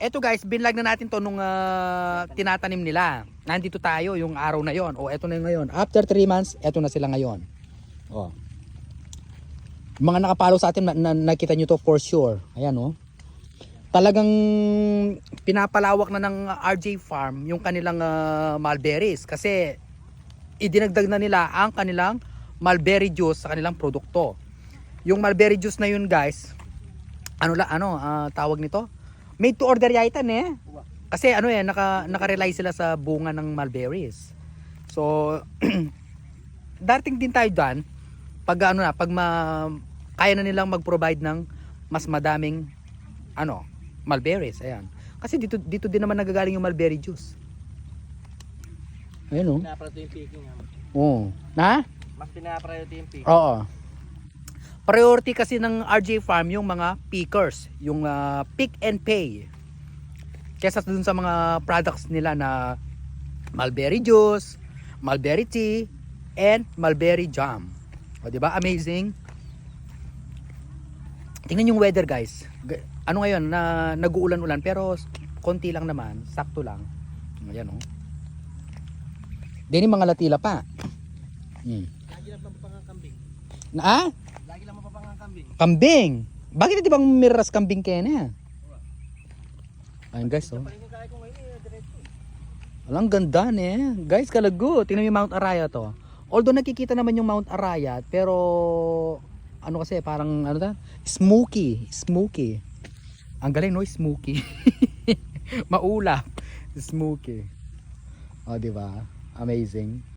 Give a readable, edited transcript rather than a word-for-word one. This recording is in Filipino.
eto guys, binlag na natin to nung tinatanim nila. Nandito tayo yung araw na yon. O eto na ngayon. After 3 months, eto na sila ngayon. O. Mga nakapalo sa atin, nakita nyo to for sure. Ayan o. Talagang pinapalawak na ng RJ Farm yung kanilang mulberries. Kasi idinagdag na nila ang kanilang mulberry juice sa kanilang produkto. Yung mulberry juice na yun guys, tawag nito? Made to order yaitan eh. Kasi naka-rely sila sa bunga ng mulberries. So darating din tayo dyan pag kaya na nilang mag-provide ng mas madaming mulberries. Ayan. Kasi dito din naman nagagaling yung mulberry juice. Ayun oh. Pinapriority yung picking. Oo. Na? Mas pinapriority yung picking. Oo. Priority kasi ng RJ Farm yung mga pickers, yung pick and pay. Kesa dun sa mga products nila na mulberry juice, mulberry tea, and mulberry jam. O di ba? Amazing. Tingnan yung weather guys. Ano ngayon na nag-uulan-ulan pero konti lang naman, sakto lang. Ayan oh. Dini mga latila pa. Lagi lang mapapangang kambing. Na? Lagi lang mapapangang kambing. Kambing. Bakit di bang miras kambing kaya na? Ayun guys, oh. Alang ganda ne. Guys, kalago. Tingnan mo yung Mount Arayat to. Although nakikita naman yung Mount Arayat, pero kasi parang smoky. Ang galing no, smoky. Maulap. Smoky. Oh, di ba? Amazing.